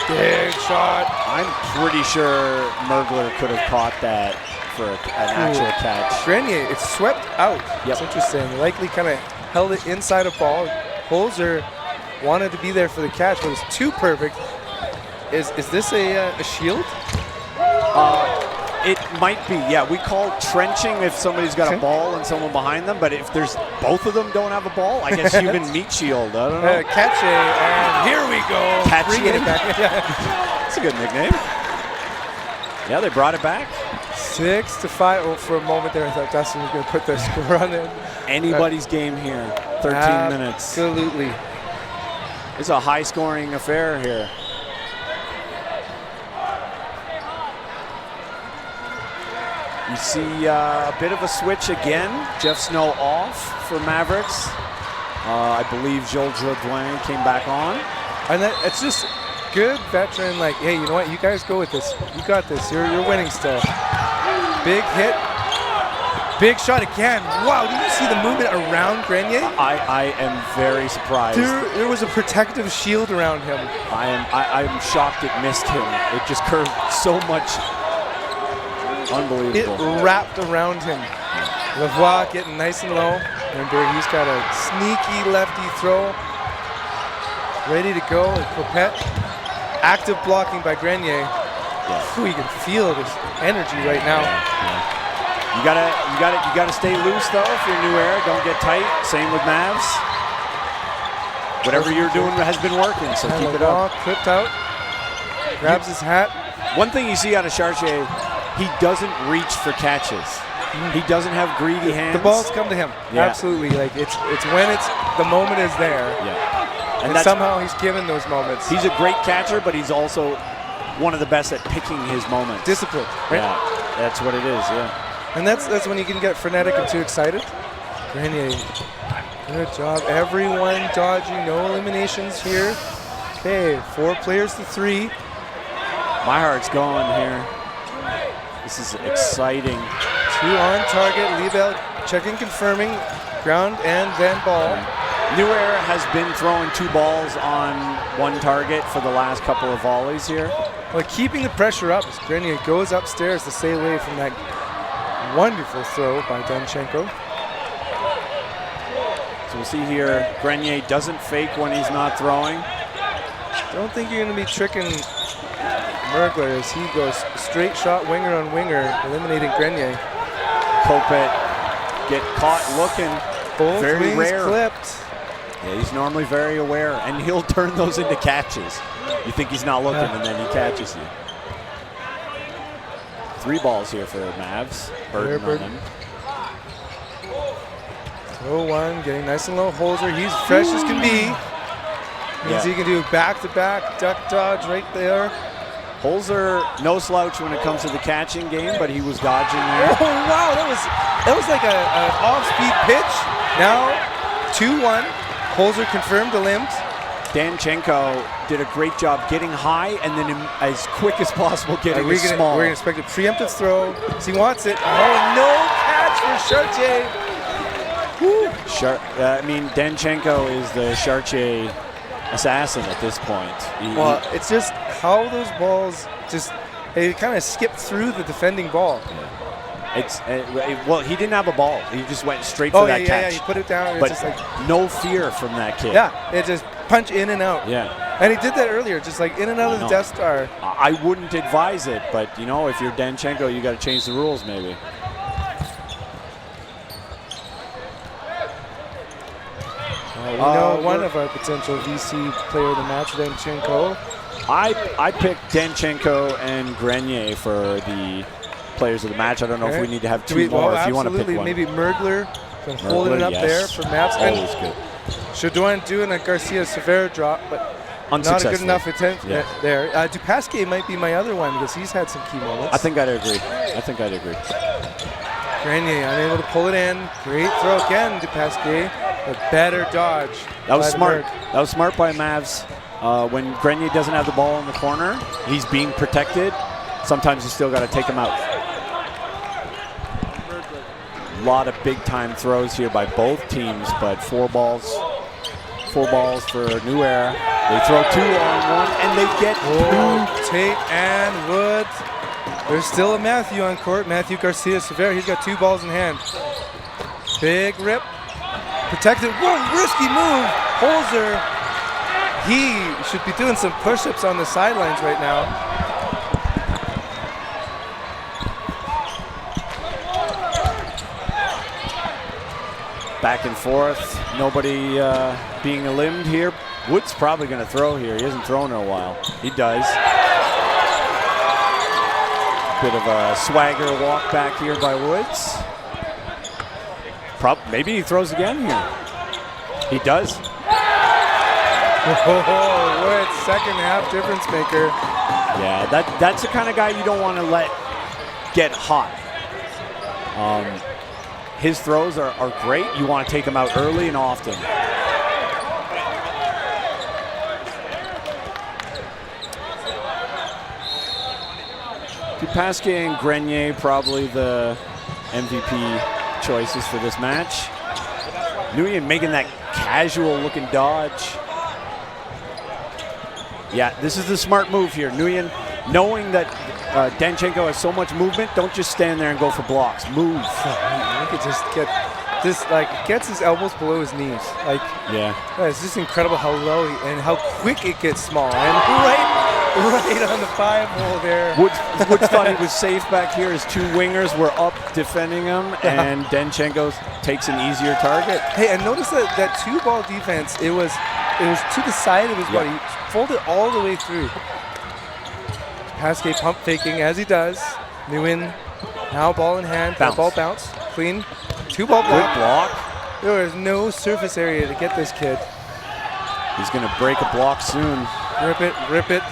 Big shot. I'm pretty sure Mergler could have caught that for an actual catch. Grenier, it's swept out. Yep. It's interesting. Likely kind of held it inside a ball. Holzer wanted to be there for the catch, but it's too perfect. Is this a shield? It might be, yeah. We call trenching if somebody's got a ball and someone behind them, but if there's both of them don't have a ball, I guess you can meet shield. I don't know. Catch and here we go. Catch it back. That's a good nickname. Yeah, they brought it back. 6-5. Oh, for a moment there, I thought Dustin was going to put the score on it. Anybody's game here. 13 minutes. Absolutely. It's a high-scoring affair here. You see a bit of a switch again. Jeff Snow off for Mavericks. I believe Joel Jourdain came back on. And it's just good veteran, like, hey, you know what? You guys go with this. You got this. You're winning still. Big hit. Big shot again. Wow, did you see the movement around Grenier? I am very surprised. There was a protective shield around him. I'm shocked it missed him. It just curved so much. Unbelievable. It wrapped around him. Lavoie getting nice and low. Remember, he's got a sneaky lefty throw. Ready to go. Coquette. Active blocking by Grenier. Yeah. Ooh, you can feel this energy right now. Yeah. You gotta stay loose though. If you're New Era, don't get tight. Same with Mavs. Whatever you're doing has been working, so keep it up. Clipped out. Grabs his hat. One thing you see out of Chartier, he doesn't reach for catches. He doesn't have greedy hands. The balls come to him. Yeah. Absolutely. Like it's when the moment is there. Yeah. And somehow he's given those moments. He's a great catcher, but he's also one of the best at picking his moments. Discipline, right? Yeah, that's what it is, yeah. And that's when you can get frenetic and too excited. Grenier, good job. Everyone dodging, no eliminations here. Okay, 4 players to 3. My heart's going here. This is exciting. 2 on target. Liebel checking, confirming. Ground and then ball. New Era has been throwing 2 balls on 1 target for the last couple of volleys here. Well, keeping the pressure up as Grenier goes upstairs to stay away from that wonderful throw by Danchenko. So we'll see here, Grenier doesn't fake when he's not throwing. Don't think you're going to be tricking Mergler as he goes straight shot winger on winger, eliminating Grenier. Kopet get caught looking. Both very wings rare. clipped. Yeah, he's normally very aware, and he'll turn those into catches. You think he's not looking, and then he catches you. 3 balls here for Mavs. Burden on him. 0-1, getting nice and low. Holzer, he's fresh as can be. Means he can do back-to-back duck dodge right there. Holzer, no slouch when it comes to the catching game, but he was dodging there. Oh, wow, that was like an off-speed pitch. Now, 2-1. Holzer confirmed the limbs. Danchenko did a great job getting high and then as quick as possible getting it small. We're going to expect a preemptive throw. He wants it. Oh, no catch for Chartier. I mean, Danchenko is the Chartier assassin at this point. Well, it's just how those balls they kind of skip through the defending ball. Well, he didn't have a ball. He just went straight for that catch. Yeah, he put it down. But it's just like, no fear from that kid. Yeah, it just punch in and out. Yeah. And he did that earlier, just like in and out of the Death Star. I wouldn't advise it, but, if you're Danchenko, you got to change the rules maybe. We know one of our potential VC player of the match, Danchenko. I picked Danchenko and Grenier for the players of the match. I don't know if we need to have two more. If you want to pick one. Maybe Mergler can hold it up there for Maps. Always good. Shadouin doing a Garcia Severa drop, but not a good enough attempt there. Dupasquier might be my other one because he's had some key moments. I think I'd agree. Grenier unable to pull it in. Great throw again, Dupasquier. A better dodge. That was smart. That was smart by Mavs. When Grenier doesn't have the ball in the corner, he's being protected. Sometimes you still got to take him out. A lot of big-time throws here by both teams, but four balls for New Era. They throw 2-on-1, and they get Tate and Woods. There's still a Matthew on court. Matthew Garcia Severa. He's got 2 balls in hand. Big rip. Protected. Whoa, risky move. Holzer. He should be doing some push-ups on the sidelines right now. Back and forth. Nobody being limbed here. Wood's probably going to throw here. He hasn't thrown in a while. He does. Bit of a swagger walk back here by Woods. Maybe he throws again here. He does. Oh, Woods, second half difference maker. Yeah, that's the kind of guy you don't want to let get hot. His throws are great. You want to take them out early and often. Dupasquier and Grenier probably the MVP choices for this match. Nguyen making that casual looking dodge. Yeah, this is the smart move here. Nguyen, knowing that Danchenko has so much movement, don't just stand there and go for blocks. Move. He could just get this, gets his elbows below his knees. It's just incredible how low and how quick it gets small. And right on the 5-hole there. Woods thought he was safe back here. His 2 wingers were up defending him, and Danchenko takes an easier target. Hey, and notice that 2-ball defense, it was to the side of his body. He folded all the way through. Pasquet pump faking as he does. Nguyen now ball in hand. Bounce. Ball bounce. Clean. 2-ball block. Good block. There is no surface area to get this kid. He's going to break a block soon. Rip it.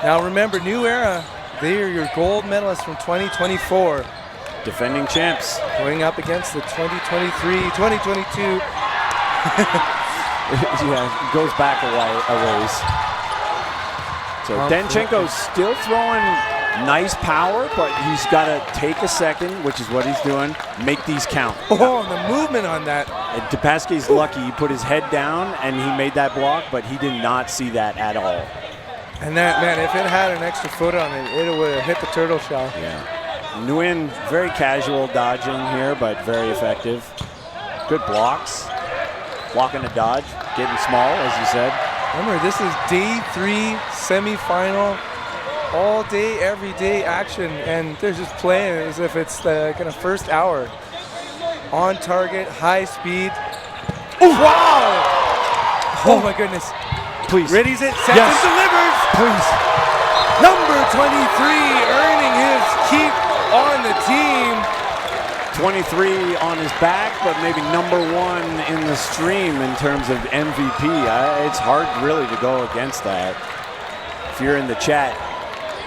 Now remember, New Era, they are your gold medalists from 2024. Defending champs. Going up against the 2023, 2022. Yeah, it goes back a ways. So Danchenko's still throwing nice power, but he's got to take a second, which is what he's doing, make these count. Oh, the movement on that. Dupasquier's lucky. He put his head down, and he made that block, but he did not see that at all. And that, man, if it had an extra foot on it, it would have hit the turtle shell. Yeah. Nguyen, very casual dodging here, but very effective. Good blocks. Blocking a dodge, getting small, as you said. Remember, this is day 3 semifinal, all day, every day action, and they're just playing as if it's the kind of first hour. On target, high speed. Oh, wow! Oh my goodness. Please. Readies it, sets and delivers. Please. Number 23 earning his keep on the team. 23 on his back, but maybe #1 in the stream in terms of MVP. It's hard really to go against that. If you're in the chat,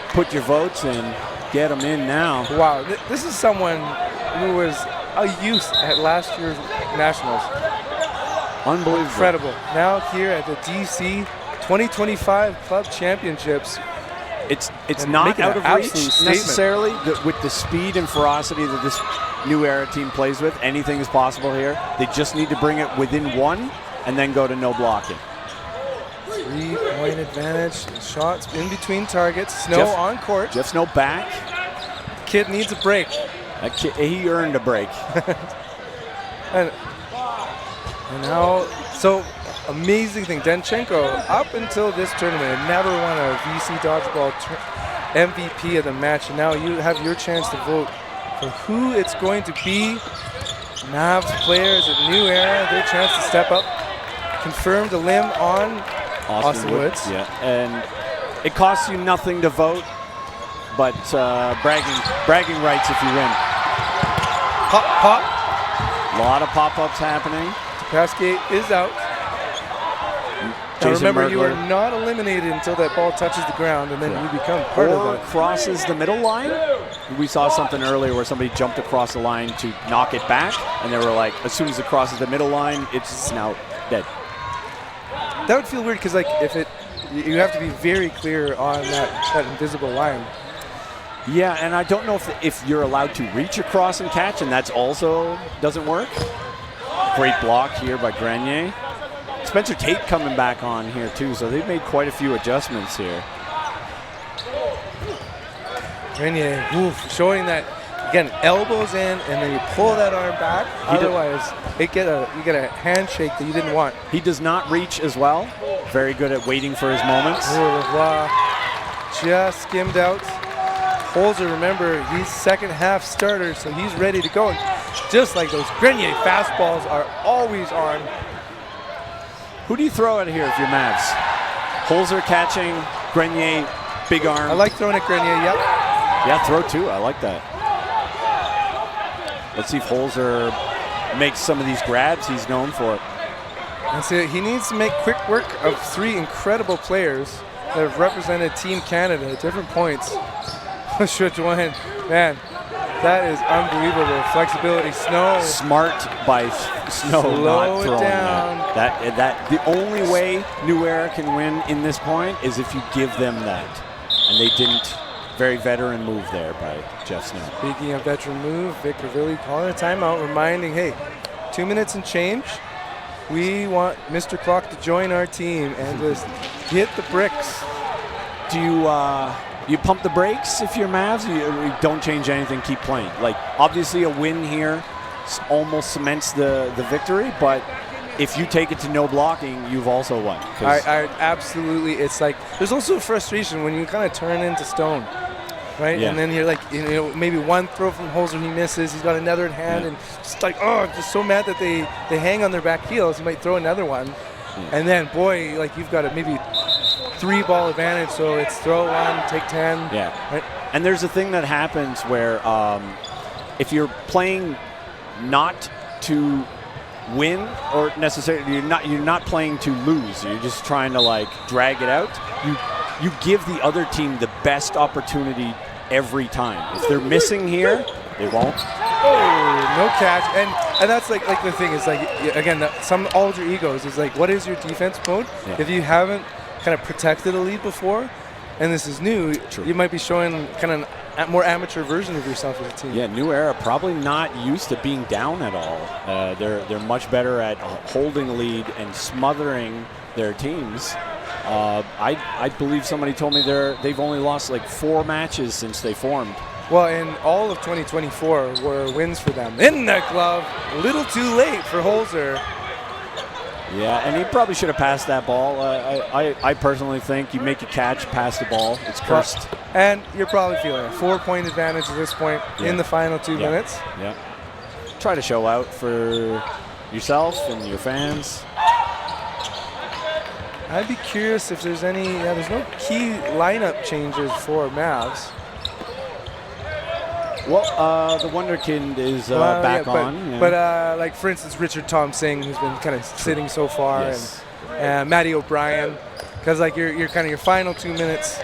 put your votes in, get them in now. Wow, this is someone who was a youth at last year's Nationals. Unbelievable. Incredible. Now here at the DC 2025 Club Championships. It's And not making out an of reach absolute statement. necessarily with the speed and ferocity that this New Era team plays with. Anything is possible here. They just need to bring it within 1 and then go to no blocking. 3-point advantage. Shots in between targets. Snow on court. Jeff Snow back. Kid needs a break. That kid, he earned a break. And now, so amazing thing. Danchenko, up until this tournament, had never won a VC Dodgeball MVP of the match. And now you have your chance to vote for who it's going to be. Mavs players at New Era, their chance to step up. Confirmed a limb on Austin Woods. Yeah, and it costs you nothing to vote, but bragging rights if you win. Pop, pop. A lot of pop-ups happening. Cascade is out. Now Jason remember, you Merkler. are not eliminated until that ball touches the ground, and then you become part of Or that. crosses the middle line. We saw something earlier where somebody jumped across the line to knock it back, and they were like, as soon as it crosses the middle line, it's now dead. That would feel weird because, like, you have to be very clear on that invisible line. Yeah, and I don't know if you're allowed to reach across and catch, and that's also doesn't work. Great block here by Grenier. Spencer Tate coming back on here too, so they've made quite a few adjustments here. Grenier, showing that, again, elbows in, and then you pull that arm back. Otherwise, you get a handshake that you didn't want. He does not reach as well. Very good at waiting for his moments. LeBlanc just skimmed out. Holzer, remember, he's second half starter, so he's ready to go. And just like those Grenier fastballs are always on. Who do you throw at here if you're Mavs? Holzer catching, Grenier, big arm. I like throwing at Grenier, yep. Yeah, throw two. I like that. Let's see if Holzer makes some of these grabs he's known for. That's it. He needs to make quick work of 3 incredible players that have represented Team Canada at different points. Dwayne, man, that is unbelievable. Flexibility, Snow. Smart by Snow Slow not it throwing down. that. The only way New Era can win in this point is if you give them that. And they didn't. Very veteran move there by Jeff Snow. Speaking of veteran move, Victor Villi calling a timeout, reminding, hey, 2 minutes and change. We want Mr. Clock to join our team and just hit the bricks. Do you pump the brakes if you're Mavs? You don't change anything, keep playing. Like, obviously a win here almost cements the victory, but if you take it to no blocking, you've also won. I absolutely, it's like, there's also frustration when you kind of turn into stone, right? Yeah. And then you're like, maybe one throw from Holzer he misses, he's got another in hand, and just like, I'm just so mad that they hang on their back heels. He might throw another one, and then, boy, like you've got a maybe 3-ball advantage, so it's throw 1, take 10. Yeah. Right? And there's a thing that happens where if you're playing not to win, or necessarily you're not playing to lose, you're just trying to like drag it out, you give the other team the best opportunity every time. If they're missing here, they won't. Oh, no catch. And that's like the thing is, like, again, some alter egos is like, what is your defense mode? Yeah. If you haven't kind of protected a lead before, and this is new, True. you might be showing kind of a more amateur version of yourself as a team. Yeah, New Era probably not used to being down at all. They're much better at holding a lead and smothering their teams. I believe somebody told me they've only lost like 4 matches since they formed. Well, in all of 2024 were wins for them. In the glove, a little too late for Holzer. Yeah, and he probably should have passed that ball. I personally think you make a catch, pass the ball. It's cursed. And you're probably feeling a 4-point advantage at this point in the final 2 minutes. Yeah. Try to show out for yourself and your fans. I'd be curious if there's any, there's no key lineup changes for Mavs. Well, the Wonderkind is back on. Yeah. But like, for instance, Richard Tom Singh, who's been kind of sitting so far, Yes. and Matty O'Brien, because like you're kind of your final 2 minutes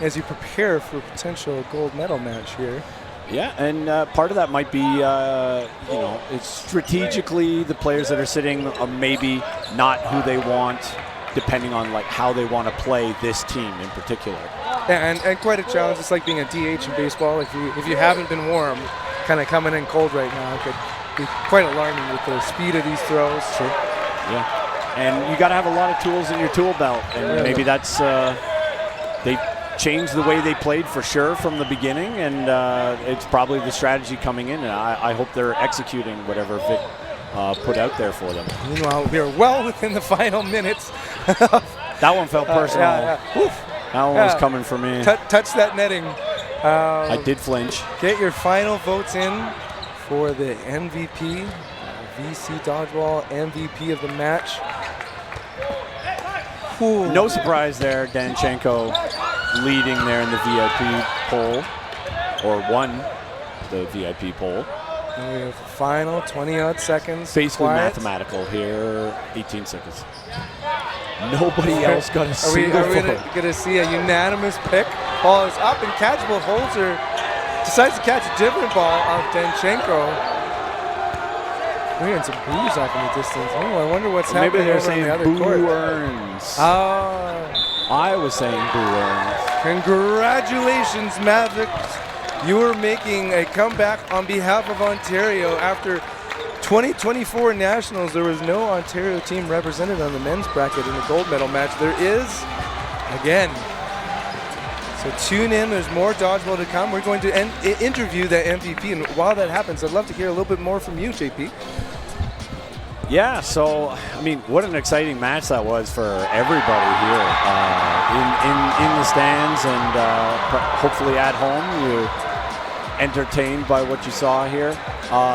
as you prepare for a potential gold medal match here. Yeah, and part of that might be, it's strategically the players that are sitting are maybe not who they want, depending on like how they want to play this team in particular. Yeah, and quite a challenge. It's like being a DH in baseball. If you haven't been warm, kind of coming in cold right now, it could be quite alarming with the speed of these throws. Sure. Yeah, and you got to have a lot of tools in your tool belt, and maybe that's they changed the way they played for sure from the beginning, and it's probably the strategy coming in, and I hope they're executing whatever Vic put out there for them. Meanwhile, we are well within the final minutes. That one felt personal. That one was coming for me. Touch that netting. I did flinch. Get your final votes in for the MVP, VC Dodgeball MVP of the match. Ooh. No surprise there, Danchenko leading there in the VIP poll, or won the VIP poll. And we have the final 20-odd seconds. Basically quiet. mathematical here, 18 seconds. Nobody else got a single Are we vote. going to see a unanimous pick? Ball is up and catchable. Holzer decides to catch a different ball off Danchenko. We're getting some boos off in the distance. Oh, I wonder what's Maybe happening they're over on saying the other boo court. earns. Oh. I was saying boo earns. Congratulations, Mavericks. You are making a comeback on behalf of Ontario. After 2024 Nationals, there was no Ontario team represented on the men's bracket in the gold medal match. There is, again. So tune in. There's more dodgeball to come. We're going to interview the MVP. And while that happens, I'd love to hear a little bit more from you, JP. Yeah, so, I mean, what an exciting match that was for everybody here in the stands, and hopefully at home you entertained by what you saw here.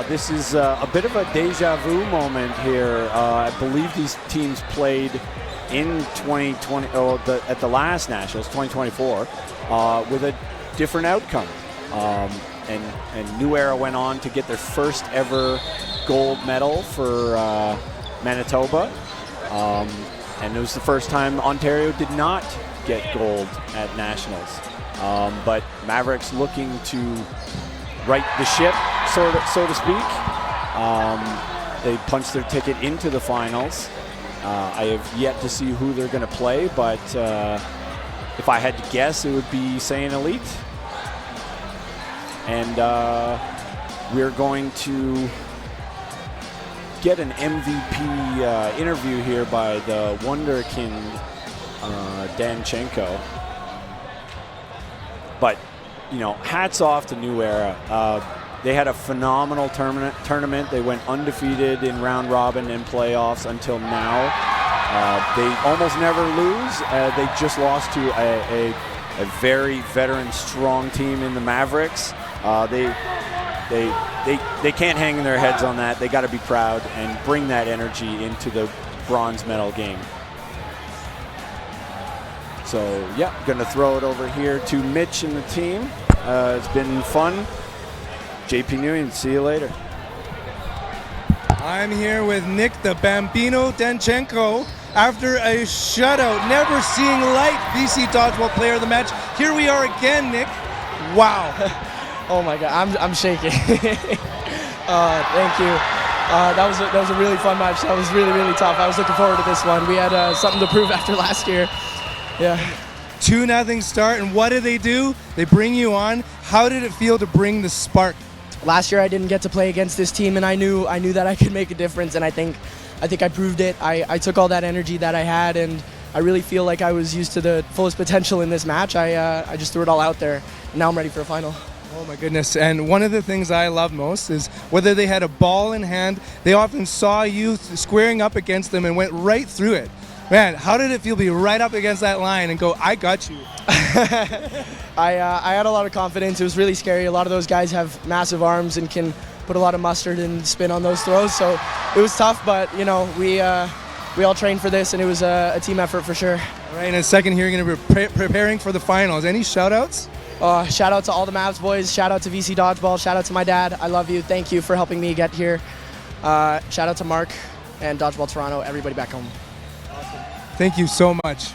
This is a bit of a deja vu moment here. I believe these teams played in 2020, at the last Nationals, 2024, with a different outcome. And New Era went on to get their first ever gold medal for Manitoba. And it was the first time Ontario did not get gold at Nationals. But Mavericks looking to right the ship, so to speak. They punched their ticket into the finals. I have yet to see who they're going to play, but if I had to guess, it would be, say, an Elite. And we're going to get an MVP interview here by the Wonderkind, Danchenko. But, you know, hats off to New Era. They had a phenomenal tournament. They went undefeated in round robin and playoffs until now. They almost never lose. They just lost to a very veteran, strong team in the Mavericks. They can't hang their heads on that. They got to be proud and bring that energy into the bronze medal game. So, yeah, going to throw it over here to Mitch and the team. It's been fun. JP Nguyen, see you later. I'm here with Nick the Bambino Danchenko. After a shutout, never seeing light, BC Dodgeball Player of the Match. Here we are again, Nick. Wow. Oh my God, I'm shaking. Thank you. That was a really fun match. That was really, really tough. I was looking forward to this one. We had something to prove after last year. Yeah. 2-0 start, and what did they do? They bring you on. How did it feel to bring the spark? Last year I didn't get to play against this team, and I knew that I could make a difference, and I think I proved it. I took all that energy that I had, and I really feel like I was used to the fullest potential in this match. I just threw it all out there, and now I'm ready for a final. Oh my goodness, and one of the things I love most is whether they had a ball in hand, they often saw you squaring up against them and went right through it. Man, how did it feel to be right up against that line and go, I got you? I had a lot of confidence. It was really scary. A lot of those guys have massive arms and can put a lot of mustard and spin on those throws, so it was tough, but you know, we all trained for this, and it was a team effort for sure. All right, in a second here, you're going to be preparing for the finals. Any shout-outs? Shout out to all the Mavs boys. Shout out to VC Dodgeball. Shout out to my dad. I love you. Thank you for helping me get here. Shout out to Mark and Dodgeball Toronto. Everybody back home. Thank you so much.